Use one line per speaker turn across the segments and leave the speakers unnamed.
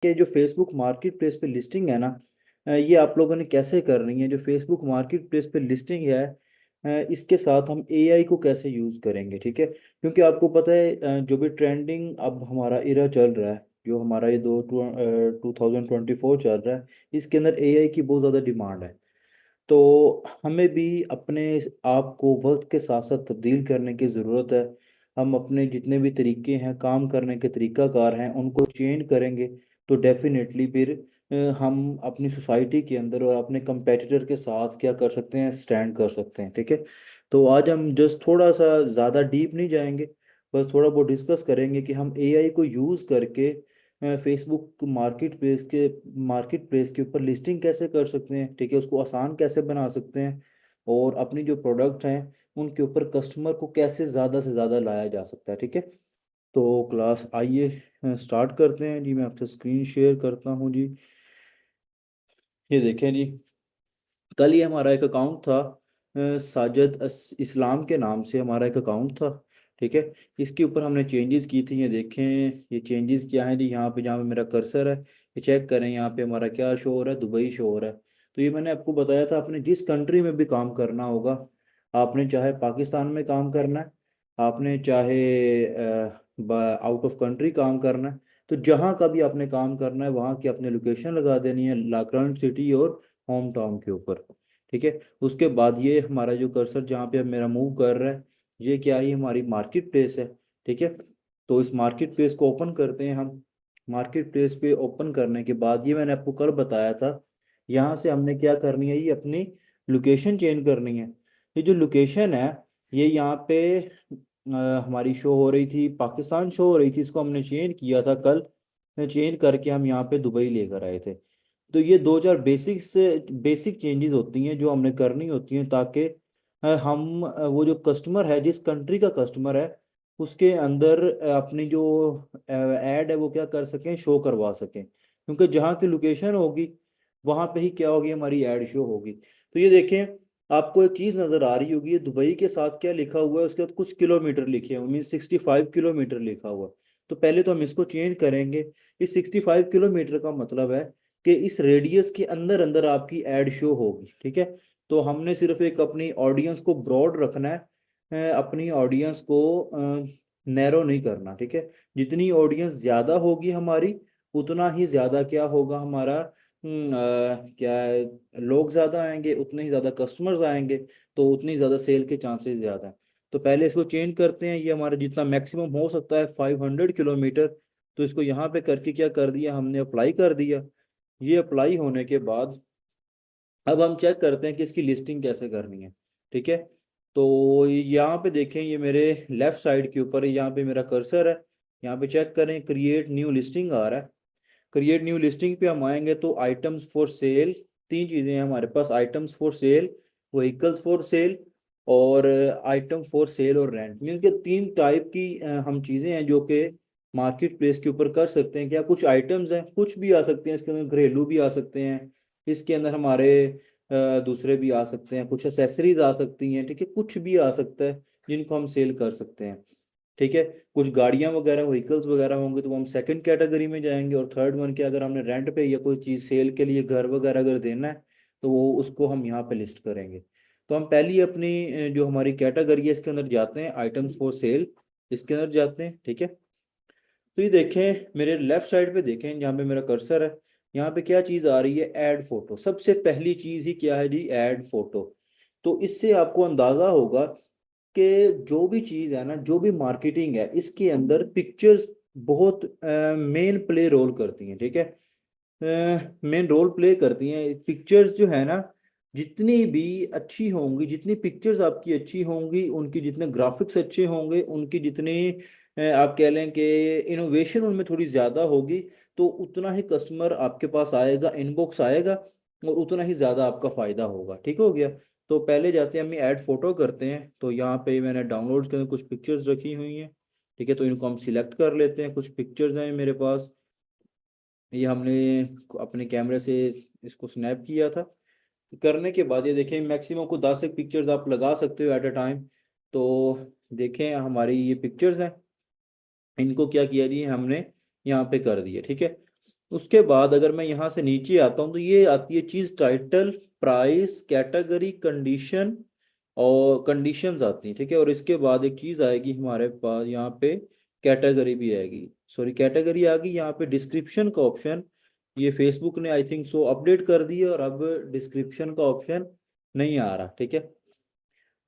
कि जो Facebook market place पे लिस्टिंग है ना, ये आप लोगों ने कैसे करनी है। जो फेसबुक मार्केट प्लेस पे लिस्टिंग है, इसके साथ हम एआई को कैसे यूज करेंगे, ठीक है। क्योंकि आपको पता है, जो भी ट्रेंडिंग अब हमारा इरा चल रहा है, जो हमारा ये 2024 चल रहा है, इसके अंदर एआई की बहुत ज़्यादा डिमांड है। तो हमें भी अपने आप को वक्त के साथ साथ तब्दील करने की ज़रूरत है। हम अपने जितने भी तरीके हैं, काम करने के तरीकाकार हैं, उनको चेंज करेंगे तो डेफिनेटली फिर हम अपनी सोसाइटी के अंदर और अपने कंपेटिटर के साथ क्या कर सकते हैं, स्टैंड कर सकते हैं, ठीक है। तो आज हम जस्ट थोड़ा सा ज़्यादा डीप नहीं जाएंगे, बस थोड़ा बहुत डिस्कस करेंगे कि हम एआई को यूज़ करके फेसबुक मार्केट प्लेस के ऊपर लिस्टिंग कैसे कर सकते हैं, ठीक है। उसको आसान कैसे बना सकते हैं, और अपनी जो प्रोडक्ट हैं उनके ऊपर कस्टमर को कैसे ज़्यादा से ज़्यादा लाया जा सकता है, ठीक है। तो क्लास आइए स्टार्ट करते हैं जी। मैं आपसे स्क्रीन शेयर करता हूँ जी। ये देखें जी, कल ही हमारा एक अकाउंट था, इस्लाम के नाम से हमारा एक अकाउंट था, ठीक है। इसके ऊपर हमने चेंजेस की थी। ये देखें, ये चेंजेस क्या है जी। यहाँ पे जहाँ पे मेरा कर्सर है, ये चेक करें, यहाँ पे हमारा क्या शो हो रहा है, दुबई शो हो रहा है। तो ये मैंने आपको बताया था, आपने जिस कंट्री में भी काम करना होगा, आपने चाहे पाकिस्तान में काम करना है, आपने चाहे आउट ऑफ कंट्री काम करना है, तो जहाँ का भी आपने काम करना है वहाँ की अपने लोकेशन लगा देनी है, करंट सिटी और होम टाउन के ऊपर, ठीक है। उसके बाद ये हमारा जो कर्सर जहाँ पे अब मेरा मूव कर रहा है, ये क्या है, ये हमारी मार्केट प्लेस है, ठीक है। तो इस मार्केट प्लेस को ओपन करते हैं हम। मार्केट प्लेस पे ओपन करने के बाद, ये मैंने आपको कल बताया था, यहाँ से हमने क्या करनी है, ये अपनी लोकेशन चेंज करनी है। ये जो लोकेशन है, ये यहाँ पे हमारी शो हो रही थी, पाकिस्तान शो हो रही थी, इसको हमने चेंज किया था कल। चेंज करके हम यहाँ पे दुबई लेकर आए थे। तो ये दो चार बेसिक चेंजेस होती हैं जो हमने करनी होती हैं, ताकि हम वो जो कस्टमर है, जिस कंट्री का कस्टमर है, उसके अंदर अपनी जो ऐड है वो क्या कर सकें, शो करवा सकें। क्योंकि जहाँ की लोकेशन होगी वहाँ पे ही क्या होगी, हमारी ऐड शो होगी। तो ये देखें, आपको एक चीज़ नज़र आ रही होगी, ये दुबई के साथ क्या लिखा हुआ है, उसके बाद कुछ किलोमीटर लिखे हुए, मीन 65 किलोमीटर लिखा हुआ है। तो पहले तो हम इसको चेंज करेंगे। इस 65 किलोमीटर का मतलब है कि इस रेडियस के अंदर अंदर आपकी एड शो होगी, ठीक है। तो हमने सिर्फ एक अपनी ऑडियंस को ब्रॉड रखना है, अपनी ऑडियंस को नैरो नहीं करना, ठीक है। जितनी ऑडियंस ज्यादा होगी हमारी, उतना ही ज्यादा क्या होगा हमारा, क्या है, लोग ज्यादा आएंगे, उतने ही ज्यादा कस्टमर्स आएंगे, तो उतनी ज्यादा सेल के चांसेस ज्यादा हैं। तो पहले इसको चेंज करते हैं, ये हमारा जितना मैक्सिमम हो सकता है 500 किलोमीटर। तो इसको यहाँ पे करके क्या कर दिया हमने, अप्लाई कर दिया। ये अप्लाई होने के बाद अब हम चेक करते हैं कि इसकी लिस्टिंग कैसे करनी है, ठीक है। तो यहाँ पे देखें, ये मेरे लेफ्ट साइड के ऊपर यहाँ पे मेरा कर्सर है। यहाँ पे चेक करें, क्रिएट न्यू लिस्टिंग आ रहा है। क्रिएट न्यू लिस्टिंग पे हम आएंगे तो आइटम्स फॉर सेल, तीन चीज़ें हैं हमारे पास, items for sale, vehicles for sale, और आइटम फॉर सेल और रेंट। मीन के तीन टाइप की हम चीज़ें हैं जो कि मार्केट प्लेस के ऊपर कर सकते हैं। क्या कुछ आइटम्स हैं, कुछ भी आ सकते हैं इसके अंदर, घरेलू भी आ सकते हैं, इसके अंदर हमारे दूसरे भी आ सकते हैं, कुछ एसेसरीज आ सकती हैं, ठीक है, कुछ भी आ सकता है जिनको हम सेल कर सकते हैं, ठीक है। कुछ गाड़ियां वगैरह, व्हीकल्स वगैरह होंगे तो वो हम सेकंड कैटेगरी में जाएंगे। और थर्ड वन के, अगर हमने रेंट पे या कोई चीज़ सेल के लिए घर वगैरह अगर देना है, तो वो उसको हम यहाँ पे लिस्ट करेंगे। तो हम पहली अपनी जो हमारी कैटेगरी है इसके अंदर जाते हैं, आइटम्स फॉर सेल, इसके अंदर जाते हैं, ठीक है। तो ये देखें, मेरे लेफ्ट साइड पे देखें जहाँ पे मेरा कर्सर है, यहाँ पे क्या चीज़ आ रही है, ऐड फोटो। सबसे पहली चीज़ ही क्या है जी, ऐड फोटो। तो इससे आपको अंदाजा होगा कि जो भी चीज़ है ना, जो भी मार्केटिंग है, इसके अंदर पिक्चर्स बहुत मेन प्ले रोल करती हैं, ठीक है। मेन रोल प्ले करती हैं पिक्चर्स जो है ना। जितनी भी अच्छी होंगी, जितनी पिक्चर्स आपकी अच्छी होंगी, उनकी जितने ग्राफिक्स अच्छे होंगे, उनकी जितनी आप कह लें कि इनोवेशन उनमें थोड़ी ज़्यादा होगी, तो उतना ही कस्टमर आपके पास आएगा, इनबॉक्स आएगा, और उतना ही ज़्यादा आपका फ़ायदा होगा, ठीक हो गया। तो पहले जाते हैं, हम ऐड फोटो करते हैं। तो यहाँ पे मैंने डाउनलोड के अंदर कुछ पिक्चर्स रखी हुई हैं, ठीक है। तो इनको हम सिलेक्ट कर लेते हैं। कुछ पिक्चर्स हैं मेरे पास, ये हमने अपने कैमरे से इसको स्नैप किया था। करने के बाद ये देखें, मैक्सिमम को 10 एक पिक्चर्स आप लगा सकते हो एट अ टाइम। तो देखें, हमारी ये पिक्चर्स हैं, इनको क्या किया जी हमने यहाँ पे कर दिया, ठीक है। उसके बाद अगर मैं यहाँ से नीचे आता हूँ तो ये आती है चीज टाइटल, प्राइस, कैटेगरी, कंडीशन और कंडीशंस आती हैं, ठीक है। और इसके बाद एक चीज आएगी हमारे पास यहाँ पे, कैटेगरी भी आएगी, सॉरी कैटेगरी आ गई। यहाँ पे डिस्क्रिप्शन का ऑप्शन, ये फेसबुक ने आई थिंक सो अपडेट कर दिया और अब डिस्क्रिप्शन का ऑप्शन नहीं आ रहा, ठीक है।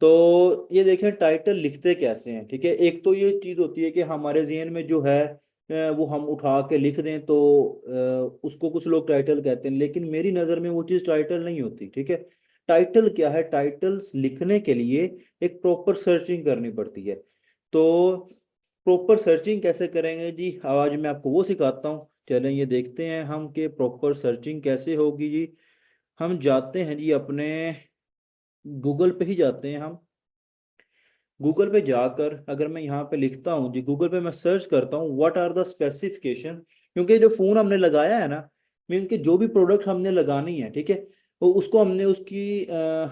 तो ये देखें टाइटल लिखते कैसे हैं, ठीक है। एक तो ये चीज होती है कि हमारे जहन में जो है वो हम उठा के लिख दें तो उसको कुछ लोग टाइटल कहते हैं, लेकिन मेरी नज़र में वो चीज़ टाइटल नहीं होती, ठीक है। टाइटल क्या है, टाइटल्स लिखने के लिए एक प्रॉपर सर्चिंग करनी पड़ती है। तो प्रॉपर सर्चिंग कैसे करेंगे जी, आज मैं आपको वो सिखाता हूँ। चलें ये देखते हैं हम कि प्रॉपर सर्चिंग कैसे होगी जी। हम जाते हैं जी अपने गूगल पे ही जाते हैं हम। गूगल पे जाकर अगर मैं यहाँ पे लिखता हूँ जी, गूगल पे मैं सर्च करता हूँ व्हाट आर द स्पेसिफिकेशन, क्योंकि जो फोन हमने लगाया है ना, मीन्स कि जो भी प्रोडक्ट हमने लगानी है, ठीक है, तो उसको हमने उसकी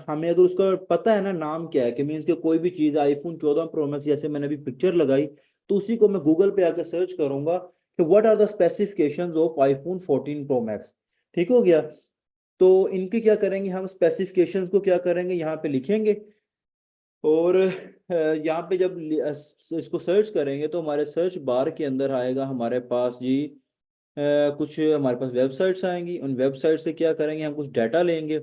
हमें अगर उसका पता है ना नाम क्या है, कि मीन्स कि कोई भी चीज़ आईफोन 14 प्रो मैक्स जैसे मैंने अभी पिक्चर लगाई, तो उसी को मैं गूगल पे आकर सर्च करूंगा कि what are the specifications of iPhone 14 pro max. ठीक हो गया। तो इनके क्या करेंगे हम, स्पेसिफिकेशंस को क्या करेंगे यहाँ पे लिखेंगे। और यहाँ पे जब इसको सर्च करेंगे तो हमारे सर्च बार के अंदर आएगा हमारे पास जी कुछ हमारे पास वेबसाइट्स आएंगी। उन वेबसाइट से क्या करेंगे, हम कुछ डाटा लेंगे।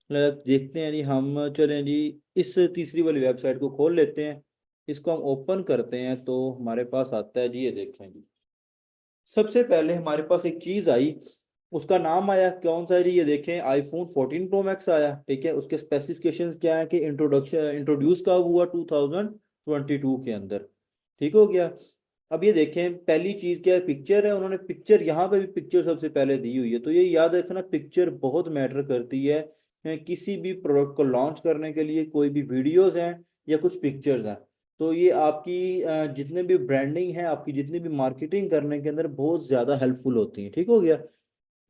देखते हैं जी हम, चलें जी इस तीसरी वाली वेबसाइट को खोल लेते हैं। इसको हम ओपन करते हैं तो हमारे पास आता है जी, ये देखें जी, सबसे पहले हमारे पास एक चीज आई, उसका नाम आया कौन सा है जी, ये देखें आईफोन 14 प्रो मैक्स आया, ठीक है। उसके स्पेसिफिकेशंस क्या है कि इंट्रोडक्शन इंट्रोड्यूस कब हुआ, 2022 के अंदर। ठीक हो गया। अब ये देखें पहली चीज क्या है, पिक्चर है। उन्होंने पिक्चर यहाँ पे भी पिक्चर सबसे पहले दी हुई है, तो ये याद रखना पिक्चर बहुत मैटर करती है। किसी भी प्रोडक्ट को लॉन्च करने के लिए कोई भी वीडियोस हैं या कुछ पिक्चर्स हैं, तो ये आपकी जितने भी ब्रांडिंग है, आपकी जितनी भी मार्केटिंग करने के अंदर बहुत ज्यादा हेल्पफुल होती है। ठीक हो गया।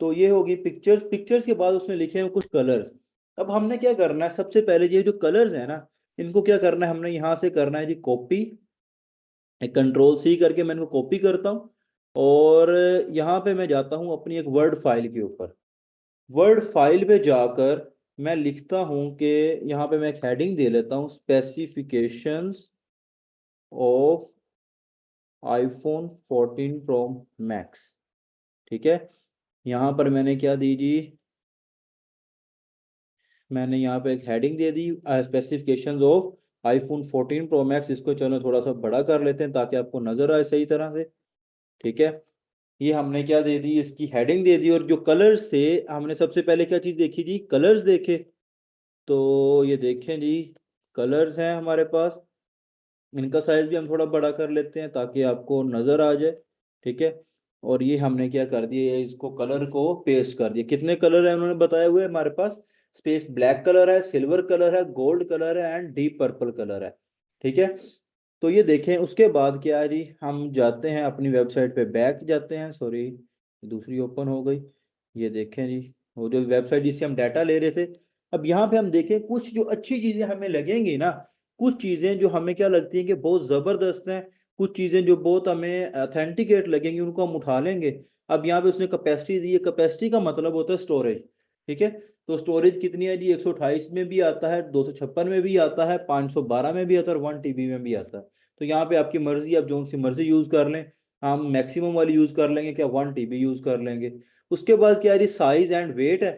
तो ये होगी पिक्चर्स। पिक्चर्स के बाद उसने लिखे हैं कुछ कलर्स। अब हमने क्या करना है, सबसे पहले ये जो कलर्स है ना, इनको क्या करना है, हमने यहाँ से करना है जी कॉपी। कंट्रोल सी करके मैं इनको कॉपी करता हूँ और यहाँ पे मैं जाता हूँ अपनी एक वर्ड फाइल के ऊपर। वर्ड फाइल पे जाकर मैं लिखता हूँ कि यहाँ पे मैं एक हेडिंग दे लेता हूँ, specifications of iPhone 14 pro max. ठीक है। यहाँ पर मैंने क्या दी जी, मैंने यहाँ पे एक heading they the, specifications of iPhone 14 pro max. इसको चलो थोड़ा सा बड़ा कर लेते हैं ताकि आपको नजर आए सही तरह से। ठीक है। ये हमने क्या दे दी, इसकी हेडिंग दे दी। और जो कलर्स थे, हमने सबसे पहले क्या चीज देखी जी, कलर्स देखे। तो ये देखें जी, कलर्स हैं हमारे पास। इनका साइज भी हम थोड़ा बड़ा कर लेते हैं ताकि आपको नजर आ जाए। ठीक है। और ये हमने क्या कर दिया, इसको कलर को पेस्ट कर दिया। कितने कलर है उन्होंने बताए हुए हमारे पास, स्पेस ब्लैक कलर है, सिल्वर कलर है, गोल्ड कलर है एंड डीप पर्पल कलर है। ठीक है। तो ये देखें उसके बाद क्या है जी, हम जाते हैं अपनी वेबसाइट पे, बैक जाते हैं, सॉरी दूसरी ओपन हो गई। ये देखें जी, वो जो वेबसाइट जिससे हम डाटा ले रहे थे। अब यहाँ पे हम देखें कुछ जो अच्छी चीजें हमें लगेंगी ना, कुछ चीजें जो हमें क्या लगती हैं कि बहुत जबरदस्त हैं, कुछ चीजें जो बहुत हमें अथेंटिकेट लगेंगी, उनको हम उठा लेंगे। अब यहाँ पे उसने कैपेसिटी दी है, कैपेसिटी का मतलब होता है स्टोरेज। ठीक है। तो स्टोरेज कितनी है जी, 128 में भी आता है, 256 में भी आता है, 512 में भी आता है और 1 TB में भी आता है। तो यहाँ पे आपकी मर्जी, आप जो सी मर्जी यूज कर लें। हम मैक्सिमम वाली यूज कर लेंगे क्या, 1 TB यूज कर लेंगे। उसके बाद क्या है जी, साइज एंड वेट है।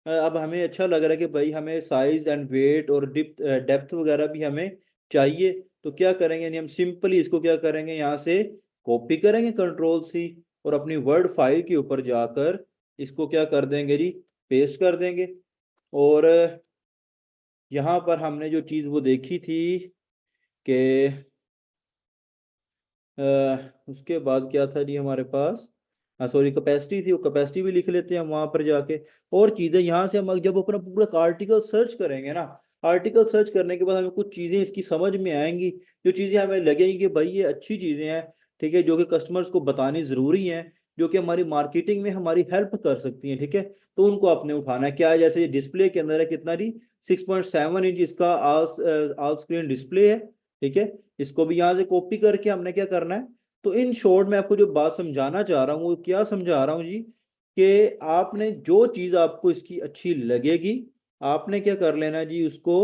अब हमें अच्छा लग रहा है कि भाई हमें साइज एंड वेट और डेप्थ वगैरह भी हमें चाहिए। तो क्या करेंगे, यानी हम सिंपली इसको क्या करेंगे, यहाँ से कॉपी करेंगे कंट्रोल सी, और अपनी वर्ड फाइल के ऊपर जाकर इसको क्या कर देंगे जी, पेस्ट कर देंगे। और यहाँ पर हमने जो चीज़ वो देखी थी कि उसके बाद क्या था जी हमारे पास, हाँ सॉरी कैपेसिटी थी, वो कैपेसिटी भी लिख लेते हैं हम वहां पर जाके। और चीजें यहाँ से हम जब अपना पूरा आर्टिकल सर्च करेंगे ना, आर्टिकल सर्च करने के बाद हमें कुछ चीजें इसकी समझ में आएंगी, जो चीजें हमें लगेंगी कि भाई ये अच्छी चीजें हैं, ठीक है, जो कि कस्टमर्स को बतानी जरूरी है, जो कि हमारी मार्केटिंग में हमारी हेल्प कर सकती हैं। ठीक है। तो उनको आपने उठाना है। क्या है, जैसे डिस्प्ले के अंदर है कितना जी, 6.7 इंच इसका ऑल स्क्रीन डिस्प्ले है। ठीक है। इसको भी यहाँ से कॉपी करके हमने क्या करना है। तो इन शॉर्ट में आपको जो बात समझाना चाह रहा हूँ वो क्या समझा रहा हूँ जी, कि आपने जो चीज आपको इसकी अच्छी लगेगी आपने क्या कर लेना जी, उसको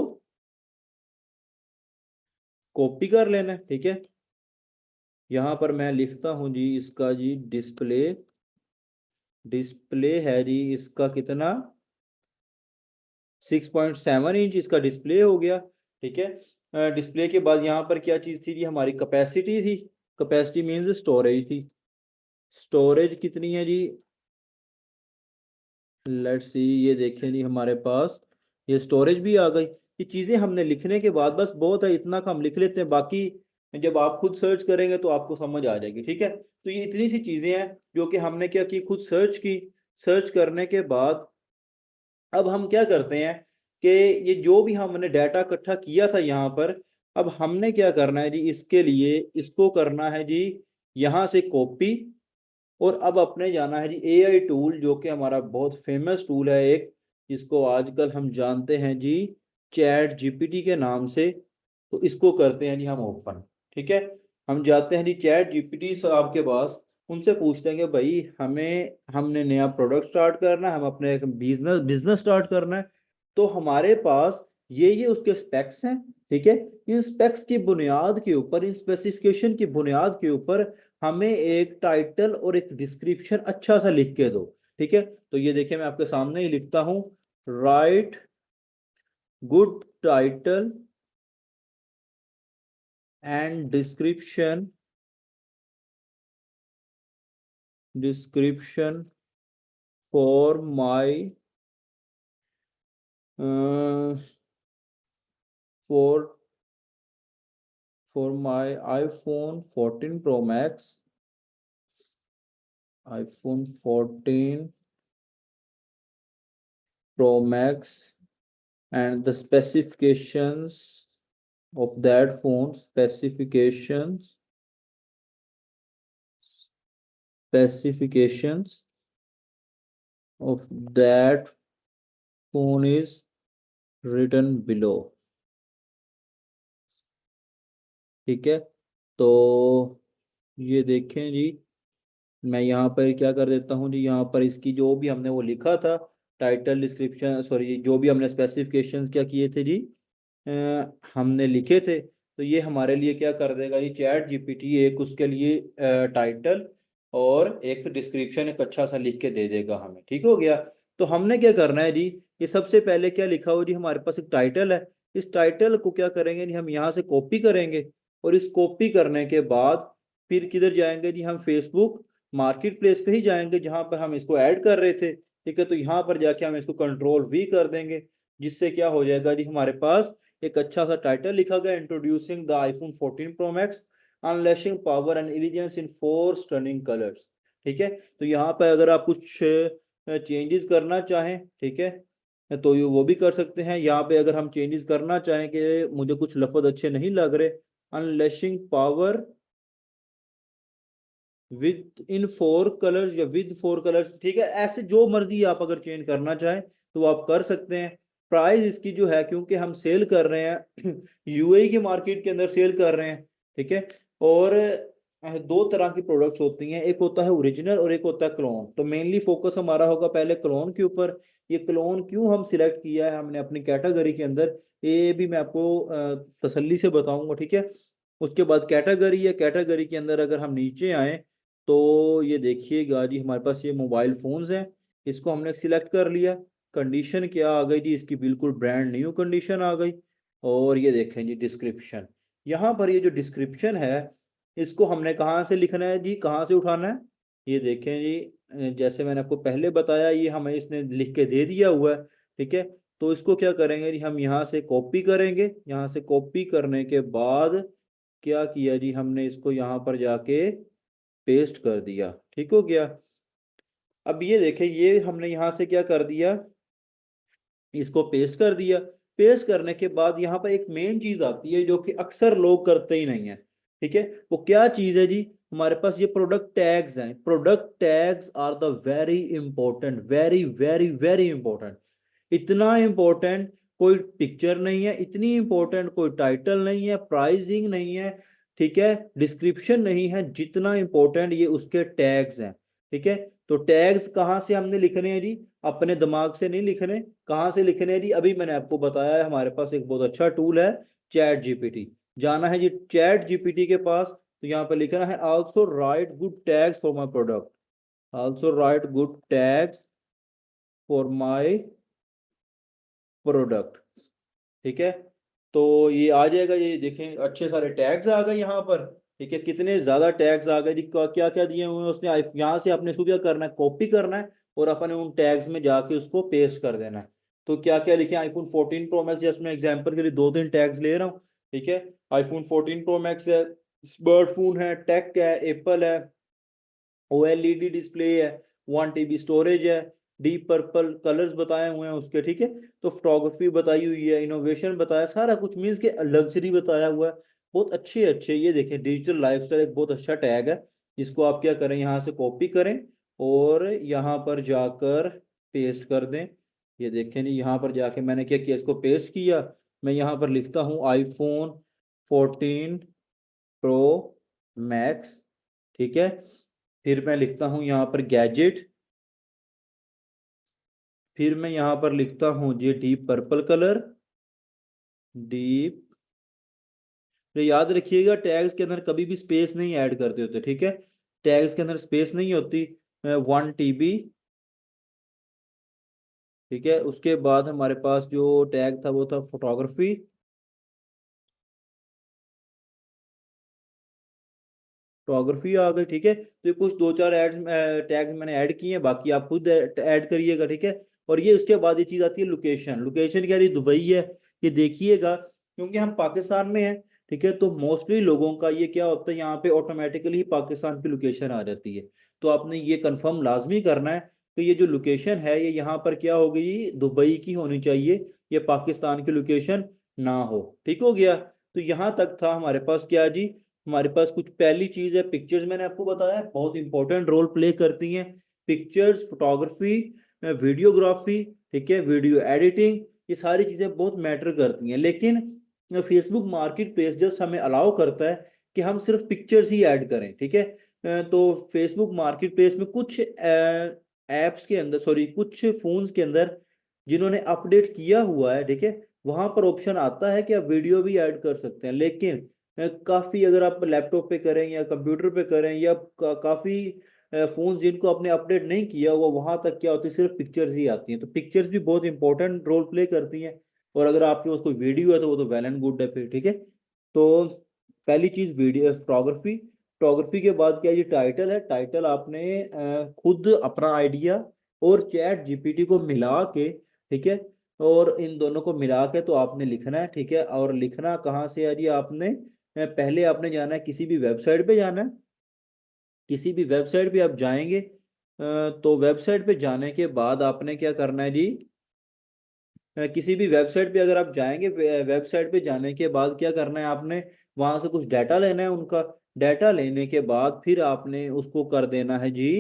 कॉपी कर लेना है। ठीक है, यहां पर मैं लिखता हूं जी इसका जी डिस्प्ले, डिस्प्ले है जी इसका कितना 6.7 इंच इसका डिस्प्ले हो गया। ठीक है, डिस्प्ले के बाद यहाँ पर क्या चीज थी जी, हमारी कैपेसिटी थी। कैपेसिटी मींस स्टोरेज थी। स्टोरेज कितनी है जी, लेट्स सी, ये देखें जी हमारे पास ये स्टोरेज भी आ गई। ये चीजें हमने लिखने के बाद बस बहुत है, इतना का हम लिख लेते हैं, बाकी जब आप खुद सर्च करेंगे तो आपको समझ आ जाएगी। ठीक है, तो ये इतनी सी चीजें हैं जो कि हमने क्या की, खुद सर्च की। सर्च करने के बाद अब हम क्या करते हैं कि ये जो भी हमने डाटा इकट्ठा किया था यहाँ पर, अब हमने क्या करना है जी, इसके लिए इसको करना है जी यहाँ से कॉपी, और अब अपने जाना है जी एआई टूल, जो कि हमारा बहुत फेमस टूल है एक, जिसको आजकल हम जानते हैं जी चैट जीपीटी के नाम से। तो इसको करते हैं जी हम ओपन। ठीक है, हम जाते हैं जी चैट जीपीटी साहब के पास, उनसे पूछते हैं कि भाई हमें, हमने नया प्रोडक्ट स्टार्ट करना है, हम अपने एक बिजनेस बिजनेस स्टार्ट करना है, तो हमारे पास ये उसके स्पेक्स हैं। ठीक है, इन स्पेक्स की बुनियाद के ऊपर, इन स्पेसिफिकेशन की बुनियाद के ऊपर हमें एक टाइटल और एक डिस्क्रिप्शन अच्छा सा लिख के दो। ठीक है, तो ये देखिए मैं आपके सामने ही लिखता हूं, right good title and description for my for for my iPhone 14 pro max, iPhone 14 Pro Max, and the of that phone specifications of that phone is written below। ठीक है, तो ये देखें जी, मैं यहाँ पर क्या कर देता हूँ जी, यहाँ पर इसकी जो भी हमने वो लिखा था, टाइटल डिस्क्रिप्शन, सॉरी, जो भी हमने स्पेसिफिकेशंस क्या किए थे जी, हमने लिखे थे, तो ये हमारे लिए क्या कर देगा जी चैट जीपीटी, एक उसके लिए टाइटल और एक डिस्क्रिप्शन एक अच्छा सा लिख के दे देगा हमें। ठीक हो गया, तो हमने क्या करना है जी, ये सबसे पहले क्या लिखा हो जी, हमारे पास एक टाइटल है, इस टाइटल को क्या करेंगे जी, हम यहाँ से कॉपी करेंगे, और इस कॉपी करने के बाद फिर किधर जाएंगे जी, हम फेसबुक मार्केट प्लेस पे ही जाएंगे जहां पर हम इसको ऐड कर रहे थे। ठीक है, तो यहाँ पर जाके हम इसको कंट्रोल वी कर देंगे, जिससे क्या हो जाएगा जी, हमारे पास एक अच्छा सा टाइटल लिखा गया, introducing the iPhone 14 pro max, unleashing power and elegance in 4 stunning colours. ठीक है, तो यहाँ पर अगर आप कुछ चेंजेस करना चाहें, ठीक है, तो ये वो भी कर सकते हैं। यहाँ पे अगर हम चेंजेस करना चाहें कि मुझे कुछ लफ्ज अच्छे नहीं लग रहे, अनलैशिंग पावर विद इन 4 कलर्स या विद 4 कलर्स, ठीक है, ऐसे जो मर्जी आप अगर चेंज करना चाहें तो आप कर सकते हैं। प्राइस इसकी जो है, क्योंकि हम सेल कर रहे हैं यूएई की मार्केट के अंदर सेल कर रहे हैं। ठीक है, और दो तरह की प्रोडक्ट्स होती हैं, एक होता है ओरिजिनल और एक होता है क्लोन, तो मेनली फोकस हमारा होगा पहले क्लोन के ऊपर। ये क्लोन क्यों हम सिलेक्ट किया है हमने अपनी कैटेगरी के अंदर, ये भी मैं आपको तसल्ली से बताऊंगा। ठीक है, उसके बाद कैटेगरी है, कैटेगरी के अंदर अगर हम नीचे आए तो ये देखिएगा जी, हमारे पास ये मोबाइल फोन्स हैं, इसको हमने सिलेक्ट कर लिया। कंडीशन क्या आ गई जी, इसकी बिल्कुल ब्रांड न्यू कंडीशन आ गई। और ये देखें जी डिस्क्रिप्शन, यहाँ पर ये जो डिस्क्रिप्शन है इसको हमने कहाँ से लिखना है जी, कहाँ से उठाना है, ये देखें जी, जैसे मैंने आपको पहले बताया, ये हमें इसने लिख के दे दिया हुआ है। ठीक है, तो इसको क्या करेंगे जी, हम यहाँ से कॉपी करेंगे, यहाँ से कॉपी करने के बाद क्या किया जी, हमने इसको यहाँ पर जाके पेस्ट कर दिया। ठीक हो गया, अब ये देखें, ये हमने यहाँ से क्या कर दिया, इसको पेस्ट कर दिया। पेस्ट करने के बाद यहाँ पर एक मेन चीज आती है जो कि अक्सर लोग करते ही नहीं है। ठीक है, वो क्या चीज है जी, हमारे पास ये प्रोडक्ट टैग्स हैं। Product tags are the very important, very very very important. इतना इंपॉर्टेंट कोई पिक्चर नहीं है, इतनी इंपॉर्टेंट कोई टाइटल नहीं है, प्राइसिंग नहीं है, ठीक है, डिस्क्रिप्शन नहीं है, जितना इंपॉर्टेंट ये उसके टैग्स हैं। ठीक है, तो टैग्स कहाँ से हमने लिखने हैं जी, अपने दिमाग से नहीं लिखने, कहाँ से लिखने हैं जी, अभी मैंने आपको बताया है हमारे पास एक बहुत अच्छा टूल है चैट जीपीटी। जाना है जी चैट जीपीटी के पास, तो यहाँ पे लिखना है also right good tags for my product, also right good tags for my product. ठीक है, तो ये आ जाएगा, ये देखें अच्छे सारे टैग्स आ गए यहाँ पर। ठीक है, कितने ज्यादा टैग्स आ गए जी, क्या क्या दिए हुए हैं उसने, यहाँ से आपने इसको क्या करना है, कॉपी करना है और अपने उन टैग्स में जाके उसको पेस्ट कर देना है। तो क्या क्या लिखे, आईफोन 14 प्रो मैक्स, जस्ट मैं एग्जांपल के लिए दो तीन टैग्स ले रहा हूँ। ठीक है, आईफोन 14 प्रो मैक्स है, स्मार्टफोन है, टेक है, एप्पल है, ओएलईडी डिस्प्ले है, 1 TB स्टोरेज है, डीप पर्पल कलर्स बताए हुए हैं उसके। ठीक है, तो फोटोग्राफी बताई हुई है, इनोवेशन बताया, सारा कुछ मीन्स के लग्जरी बताया हुआ है, बहुत अच्छे अच्छे। ये देखें डिजिटल लाइफस्टाइल एक बहुत अच्छा टैग है, जिसको आप क्या करें, यहाँ से कॉपी करें और यहाँ पर जाकर पेस्ट कर दें। ये देखें नहीं, यहाँ पर जाके मैंने क्या किया, इसको पेस्ट किया। मैं यहाँ पर लिखता हूँ आईफोन 14 प्रो मैक्स। ठीक है, फिर मैं लिखता हूं यहाँ पर गैजेट, फिर मैं यहाँ पर लिखता हूँ जी डीप पर्पल कलर, डीप। तो याद रखिएगा टैग्स के अंदर कभी भी स्पेस नहीं ऐड करते होते। ठीक है, टैग्स के अंदर स्पेस नहीं होती। 1 TB। ठीक है, उसके बाद हमारे पास जो टैग था वो था फोटोग्राफी। फोटोग्राफी आ गई। ठीक है, तो ये कुछ दो चार एड टैग मैंने ऐड किए हैं, बाकी आप खुद ऐड करिएगा। ठीक है, और ये उसके बाद ये चीज आती है लोकेशन। लोकेशन क्या रही, दुबई है, ये देखिएगा क्योंकि हम पाकिस्तान में हैं। ठीक है, तो मोस्टली लोगों का ये क्या होता है, यहाँ पे ऑटोमेटिकली पाकिस्तान की लोकेशन आ जाती है। तो आपने ये कंफर्म लाजमी करना है कि ये जो लोकेशन है ये यहाँ पर क्या हो गई, दुबई की होनी चाहिए, ये पाकिस्तान की लोकेशन ना हो। ठीक हो गया, तो यहाँ तक था हमारे पास क्या जी, हमारे पास कुछ पहली चीज है पिक्चर्स, मैंने आपको बताया बहुत इंपॉर्टेंट रोल प्ले करती हैं पिक्चर्स, फोटोग्राफी, वीडियोग्राफी। ठीक है, वीडियो एडिटिंग, ये सारी चीजें बहुत मैटर करती हैं। लेकिन फेसबुक मार्केट प्लेस जस्ट हमें अलाउ करता है कि हम सिर्फ पिक्चर्स ही ऐड करें। ठीक है, तो फेसबुक मार्केट प्लेस में कुछ एप्स के अंदर, सॉरी कुछ फोन्स के अंदर जिन्होंने अपडेट किया हुआ है, ठीक है, वहां पर ऑप्शन आता है कि आप वीडियो भी ऐड कर सकते हैं। लेकिन काफी अगर आप लैपटॉप पे करें या कंप्यूटर पे करें या काफी फोन्स जिनको आपने अपडेट नहीं किया हुआ, वहां तक क्या होती है, सिर्फ पिक्चर्स ही आती हैं। तो पिक्चर्स भी बहुत इंपॉर्टेंट रोल प्ले करती हैं, और अगर आपके पास कोई वीडियो है तो वो तो वेल एंड गुड है फिर। ठीक है, तो पहली चीज वीडियो फोटोग्राफी। फोटोग्राफी के बाद क्या, ये टाइटल है, टाइटल आपने खुद अपना आइडिया और चैट जीपीटी को मिला के, ठीक है, और इन दोनों को मिला के तो आपने लिखना है। ठीक है, और लिखना कहाँ से है जी, आपने पहले आपने जाना है किसी भी वेबसाइट पे जाना है, किसी भी वेबसाइट पे आप जाएंगे, तो वेबसाइट पे जाने के बाद आपने क्या करना है जी, किसी भी वेबसाइट पे अगर आप जाएंगे, वेबसाइट पे जाने के बाद क्या करना है आपने, वहां से कुछ डाटा लेना है उनका। डाटा लेने के बाद फिर आपने उसको कर देना है जी,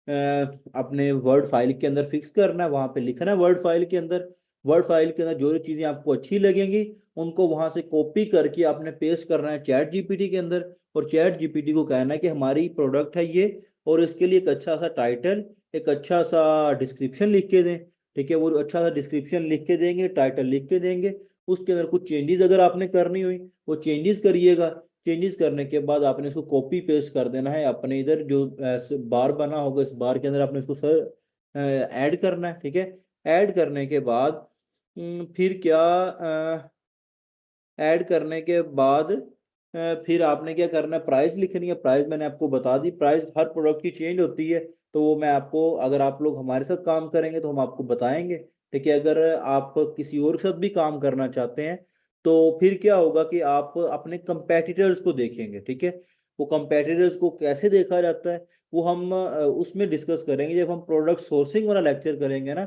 अपने वर्ड फाइल के अंदर फिक्स करना है, वहां पे लिखना है वर्ड फाइल के अंदर। वर्ड फाइल के अंदर जो जो चीजें आपको अच्छी लगेंगी उनको वहां से कॉपी करके आपने पेस्ट करना है चैट जीपीटी के अंदर, और चैट जीपीटी को कहना है कि हमारी प्रोडक्ट है ये, और इसके लिए एक अच्छा सा टाइटल, एक अच्छा सा डिस्क्रिप्शन लिख के दें। ठीक है, वो अच्छा सा डिस्क्रिप्शन लिख के देंगे, टाइटल लिख के देंगे, उसके अंदर कुछ चेंजेस अगर आपने करनी हुई वो चेंजेस करिएगा। चेंजेस करने के बाद आपने इसको कॉपी पेस्ट कर देना है अपने इधर, जो बार बना होगा इस बार के अंदर आपने इसको सर ऐड करना है। ठीक है, ऐड करने के बाद फिर क्या, ऐड करने के बाद फिर आपने क्या करना है, प्राइस लिखनी है। प्राइस मैंने आपको बता दी, प्राइस हर प्रोडक्ट की चेंज होती है, तो वो मैं आपको, अगर आप लोग हमारे साथ काम करेंगे तो हम आपको बताएंगे। ठीक है, अगर आप किसी और के साथ भी काम करना चाहते हैं तो फिर क्या होगा कि आप अपने कंपेटिटर्स को देखेंगे। ठीक है, वो कंपेटिटर्स को कैसे देखा जाता है वो हम उसमें डिस्कस करेंगे जब हम प्रोडक्ट सोर्सिंग वाला लेक्चर करेंगे ना,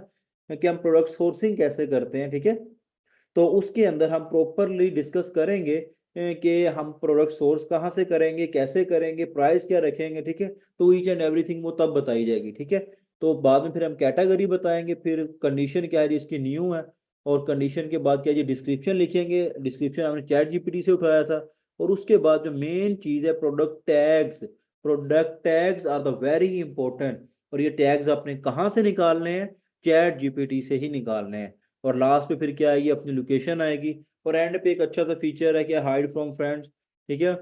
कि हम प्रोडक्ट सोर्सिंग कैसे करते हैं। ठीक है, तो उसके अंदर हम प्रॉपरली डिस्कस करेंगे कि हम प्रोडक्ट सोर्स कहाँ से करेंगे, कैसे करेंगे, प्राइस क्या रखेंगे। ठीक है, तो ईच एंड एवरीथिंग वो तब बताई जाएगी। ठीक है, तो बाद में फिर हम कैटेगरी बताएंगे, फिर कंडीशन क्या है जी इसकी न्यू है, और कंडीशन के बाद क्या जी डिस्क्रिप्शन लिखेंगे, डिस्क्रिप्शन हमने चैट जीपीटी से उठाया था। और उसके बाद जो मेन चीज है product tags, product tags are the very important. और ये टैग्स आपने कहाँ से निकालने हैं, चैट जीपीटी से ही निकालने हैं। और लास्ट पे फिर क्या आएगी, अपनी लोकेशन आएगी। और एंड पे एक अच्छा सा फीचर है कि हाइड फ्रॉम फ्रेंड्स, ठीक है।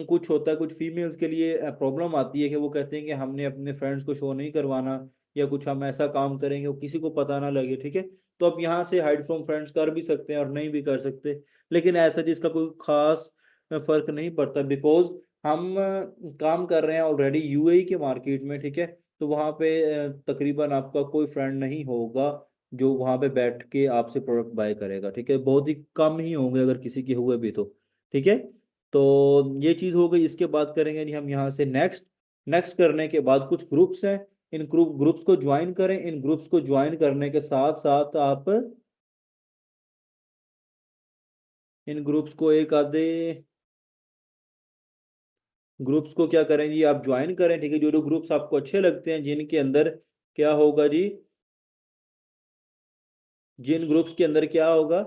कुछ होता है, कुछ फीमेल्स के लिए प्रॉब्लम आती है कि वो कहते हैं कि हमने अपने फ्रेंड्स को शो नहीं करवाना, या कुछ हम ऐसा काम करेंगे वो किसी को पता ना लगे, ठीक है। तो आप यहाँ से हाइड फ्रॉम फ्रेंड्स कर भी सकते हैं और नहीं भी कर सकते, लेकिन ऐसा जिसका कोई खास फर्क नहीं पड़ता, बिकॉज हम काम कर रहे हैं ऑलरेडी यूएई के मार्केट में, ठीक है। तो वहाँ पे तकरीबन आपका कोई फ्रेंड नहीं होगा जो वहाँ पे बैठ के आपसे प्रोडक्ट बाय करेगा, ठीक है। बहुत ही कम ही होंगे, अगर किसी के हुए भी तो, ठीक है। तो ये चीज हो गई। इसके बाद करेंगे जी हम यहाँ से नेक्स्ट। नेक्स्ट करने के बाद कुछ ग्रुप्स हैं, इन ग्रुप्स को ज्वाइन करें। इन ग्रुप्स को ज्वाइन करने के साथ साथ आप इन ग्रुप्स को एक आधे ग्रुप्स को क्या करें जी, आप ज्वाइन करें, ठीक है। जो जो ग्रुप्स आपको अच्छे लगते हैं, जिनके अंदर क्या होगा जी, जिन ग्रुप्स के अंदर क्या होगा,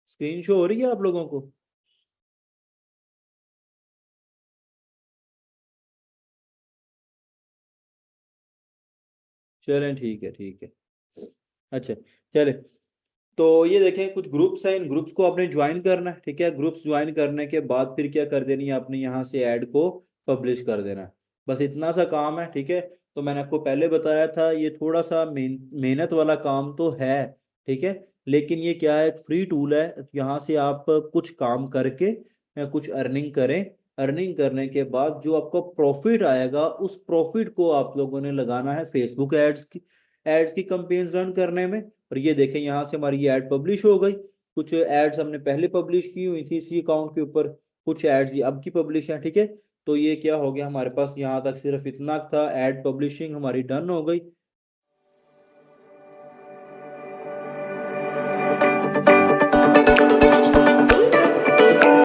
स्क्रीन शो हो रही है आप लोगों को? चलें, ठीक है, ठीक है। अच्छा, चले। तो ये देखें, कुछ ग्रुप्स हैं, इन ग्रुप्स को आपने ज्वाइन करना है, ठीक है। ग्रुप्स ज्वाइन करने के बाद फिर क्या कर देनी है, आपने यहाँ से ऐड को पब्लिश कर देना है। बस इतना सा काम है, ठीक है। तो मैंने आपको पहले बताया था, ये थोड़ा सा मेहनत वाला काम तो है, ठीक है। लेकिन ये क्या है, एक फ्री टूल है। यहाँ से आप कुछ काम करके कुछ अर्निंग करें। अर्निंग करने के बाद जो आपको प्रॉफिट आएगा, उस प्रॉफिट को आप लोगों ने लगाना है फेसबुक एड्स की कंपेन्स रन करने में। और ये देखें, यहाँ से हमारी ये ऐड पब्लिश हो गई। कुछ एड्स हमने पहले पब्लिश की हुई थी इसी अकाउंट के ऊपर, कुछ एड्स ये अब की पब्लिश है, ठीक है। तो ये क्या हो गया, हमारे पास यहाँ तक सिर्फ इतना था, एड पब्लिशिंग हमारी डन हो गई।